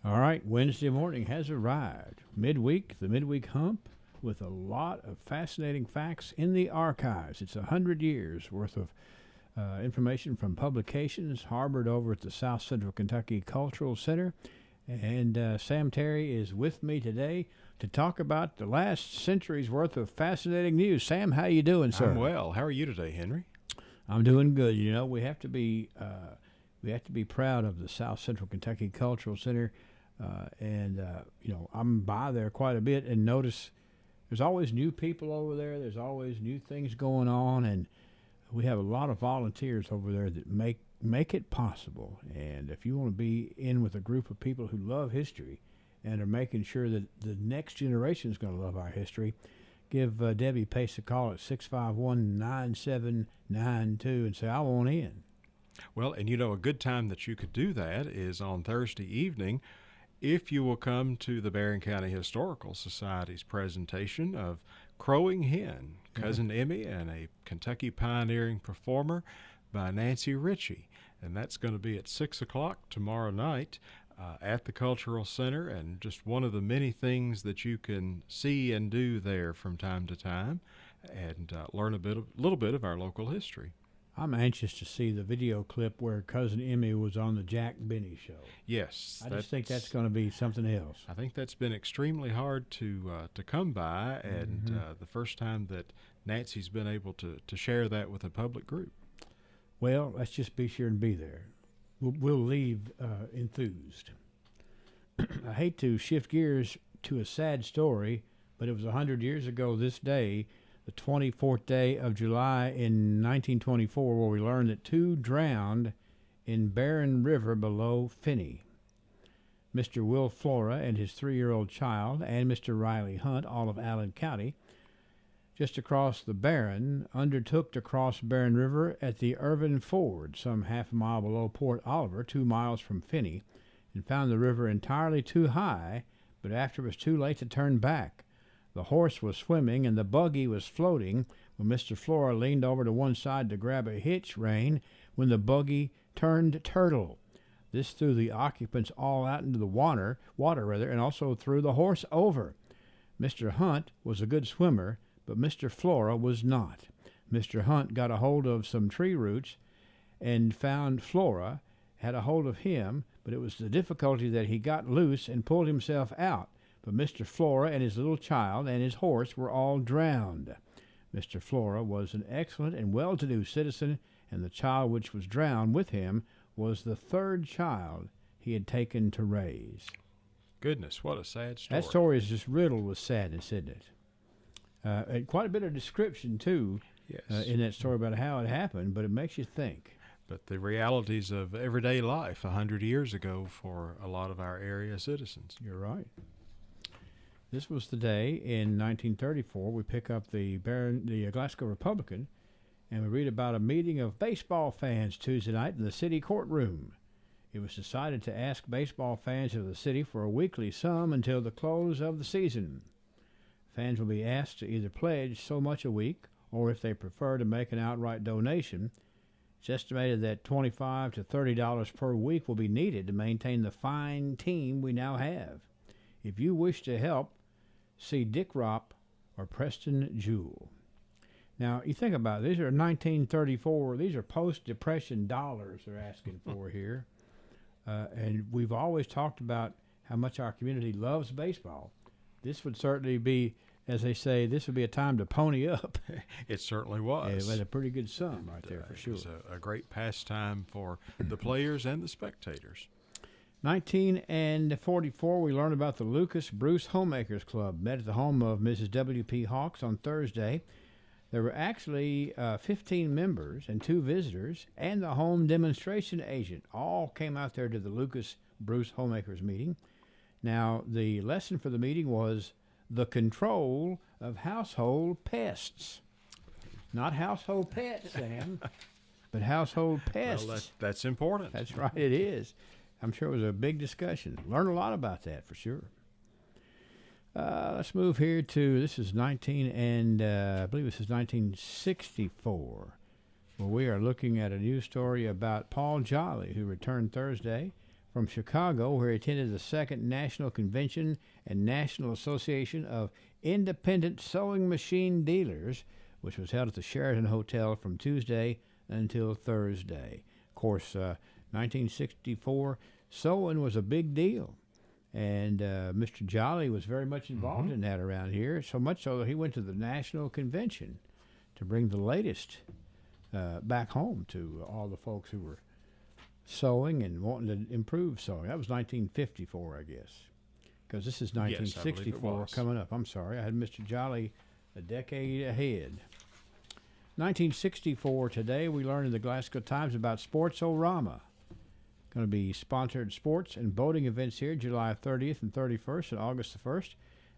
All right, Wednesday morning has arrived. Midweek, the midweek hump, with a lot of fascinating facts in the archives. It's 100 years worth of information from publications harbored over at the South Central Kentucky Cultural Center. And Sam Terry is with me today to talk about the last century's worth of fascinating news. Sam, how you doing, sir? I'm well. How are you today, Henry? I'm doing good. You know, we have to be proud of the South Central Kentucky Cultural Center. You know, I'm by there quite a bit and notice there's always new people over there. There's always new things going on, and we have a lot of volunteers over there that make it possible. And if you want to be in with a group of people who love history and are making sure that the next generation is going to love our history, give Debbie Pace a call at 651-9792 and say, I want in. Well, and you know, a good time that you could do that is on Thursday evening if you will come to the Barren County Historical Society's presentation of Crowing Hen, Cousin Emmy, and a Kentucky pioneering performer by Nancy Ritchie. And that's going to be at 6 o'clock tomorrow night at the Cultural Center, and just one of the many things that you can see and do there from time to time and learn a little bit of our local history. I'm anxious to see the video clip where Cousin Emmy was on the Jack Benny show. Yes. I just think that's going to be something else. I think that's been extremely hard to come by, and the first time that Nancy's been able to share that with a public group. Well, let's just be sure and be there. We'll leave enthused. I hate to shift gears to a sad story, but it was 100 years ago this day, the 24th day of July in 1924, where we learned that two drowned in Barren River below Finney. Mr. Will Flora and his 3-year-old child, and Mr. Riley Hunt, all of Allen County, just across the Barren, undertook to cross Barren River at the Irvin Ford, some half a mile below Port Oliver, 2 miles from Finney, and found the river entirely too high, but after it was too late to turn back. The horse was swimming and the buggy was floating when Mr. Flora leaned over to one side to grab a hitch rein when the buggy turned turtle. This threw the occupants all out into the water, and also threw the horse over. Mr. Hunt was a good swimmer, but Mr. Flora was not. Mr. Hunt got a hold of some tree roots and found Flora had a hold of him, but it was the difficulty that he got loose and pulled himself out. But Mr. Flora and his little child and his horse were all drowned. Mr. Flora was an excellent and well-to-do citizen, and the child which was drowned with him was the third child he had taken to raise. Goodness, what a sad story. That story is just riddled with sadness, isn't it? And quite a bit of description, too, yes. In that story about how it happened, but it makes you think. But the realities of everyday life 100 years ago for a lot of our area citizens. You're right. This was the day in 1934 we pick up the Glasgow Republican, and we read about a meeting of baseball fans Tuesday night in the city courtroom. It was decided to ask baseball fans of the city for a weekly sum until the close of the season. Fans will be asked to either pledge so much a week, or if they prefer to make an outright donation. It's estimated that $25 to $30 per week will be needed to maintain the fine team we now have. If you wish to help, see Dick Ropp or Preston Jewell. Now, you think about it. These are 1934. These are post-Depression dollars they're asking for here. And we've always talked about how much our community loves baseball. This would certainly be, as they say, this would be a time to pony up. It certainly was. It was a pretty good sum right there for sure. It was a great pastime for the players and the spectators. 1944, we learned about the Lucas Bruce Homemakers Club. Met at the home of Mrs. W.P. Hawks on Thursday. There were actually 15 members and 2 visitors and the home demonstration agent. All came out there to the Lucas Bruce Homemakers meeting. Now, the lesson for the meeting was the control of household pests. Not household pets, Sam, but household pests. Well, that's important. That's right, it is. I'm sure it was a big discussion. Learned a lot about that for sure. Let's move here to, this is I believe this is 1964, where we are looking at a news story about Paul Jolly, who returned Thursday from Chicago, where he attended the Second National Convention and National Association of Independent Sewing Machine Dealers, which was held at the Sheraton Hotel from Tuesday until Thursday. Of course, 1964, sewing was a big deal. And Mr. Jolly was very much involved in that around here, so much so that he went to the National Convention to bring the latest back home to all the folks who were sewing and wanting to improve sewing. That was 1954, I guess, because this is 1964 coming up. I'm sorry, I had Mr. Jolly a decade ahead. 1964 today, we learned in the Glasgow Times about Sports-O-Rama. Going to be sponsored sports and boating events here July 30th and 31st and August the 1st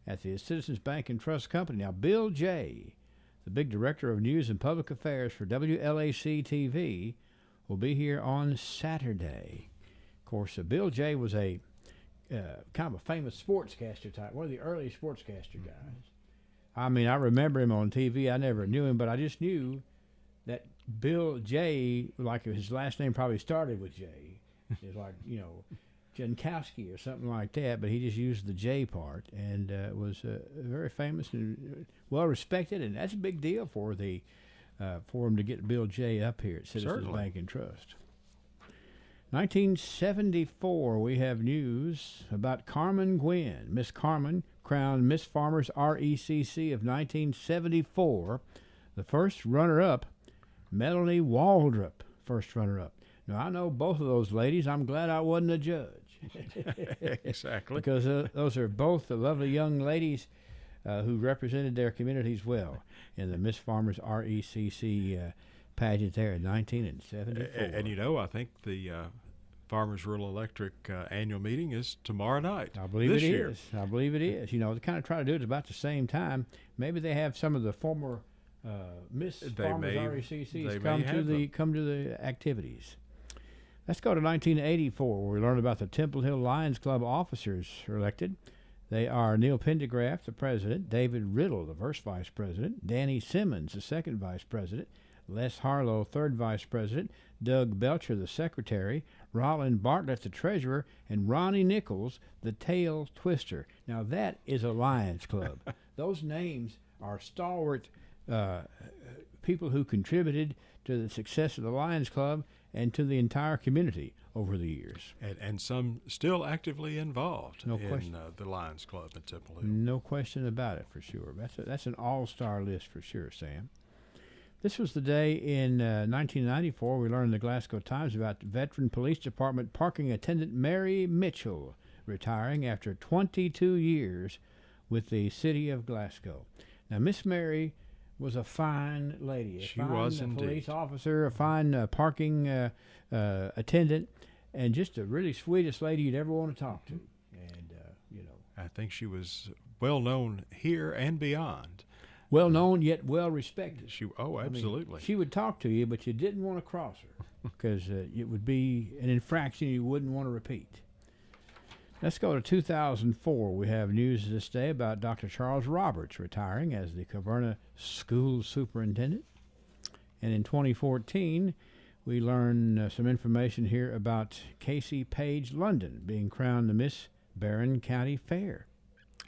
at the Citizens Bank and Trust Company. Now, Bill Jay, the big director of news and public affairs for WLAC TV, will be here on Saturday. Of course, Bill Jay was a kind of a famous sportscaster type, one of the early sportscaster guys. I mean, I remember him on TV. I never knew him, but I just knew that Bill Jay, like his last name probably started with J. It's like, Jankowski or something like that, but he just used the J part, and was very famous and well respected, and that's a big deal for him to get Bill Jay up here at Citizens Bank and Trust. 1974, we have news about Carmen Gwynn. Miss Carmen crowned Miss Farmers RECC of 1974. The first runner-up, Melanie Waldrop, first runner-up. Now, I know both of those ladies. I'm glad I wasn't a judge. Exactly. Because those are both the lovely young ladies who represented their communities well in the Miss Farmers RECC pageant there in 1974. And I think the Farmers Rural Electric annual meeting is tomorrow night. I believe it is. I believe it is. They kind of try to do it about the same time. Maybe they have some of the former Miss Farmers RECCs come to the activities. Let's go to 1984, where we learn about the Temple Hill Lions Club officers are elected. They are Neil Pendergraft, the president, David Riddle, the first vice president, Danny Simmons, the second vice president, Les Harlow, third vice president, Doug Belcher, the secretary, Roland Bartlett, the treasurer, and Ronnie Nichols, the tail twister. Now, that is a Lions Club. Those names are stalwart people who contributed to the success of the Lions Club and to the entire community over the years. And some still actively involved in the Lions Club in Temple Hill. No question about it, for sure. That's an all-star list for sure, Sam. This was the day in 1994 we learned in the Glasgow Times about Veteran Police Department parking attendant Mary Mitchell retiring after 22 years with the city of Glasgow. Now, Miss Mary was a fine lady. She was indeed. Police officer, a fine parking attendant, and just the really sweetest lady you'd ever want to talk to. And, I think she was well known here and beyond. Well known, yet well respected. Absolutely. I mean, she would talk to you, but you didn't want to cross her because it would be an infraction you wouldn't want to repeat. Let's go to 2004. We have news this day about Dr. Charles Roberts retiring as the Caverna School Superintendent. And in 2014, we learn some information here about Casey Page London being crowned the Miss Barren County Fair.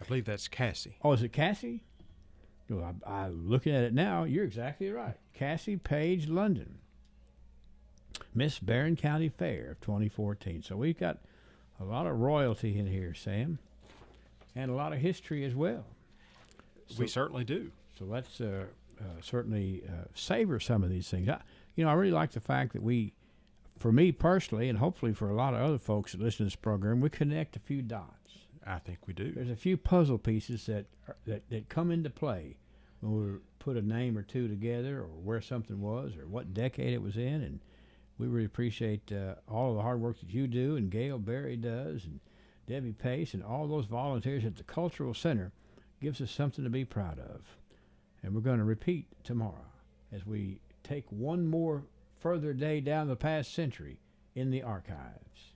I believe that's Cassie. Oh, is it Cassie? Well, I'm looking at it now. You're exactly right. Cassie Page London, Miss Barren County Fair of 2014. So we've got a lot of royalty in here, Sam, and a lot of history as well. We certainly do. So let's certainly savor some of these things. I really like the fact that for me personally, and hopefully for a lot of other folks that listen to this program, we connect a few dots. I think we do. There's a few puzzle pieces that come into play when we put a name or two together, or where something was, or what decade it was in, and we really appreciate all of the hard work that you do, and Gail Berry does, and Debbie Pace, and all those volunteers at the Cultural Center. Gives us something to be proud of. And we're going to repeat tomorrow as we take one more further day down the past century in the archives.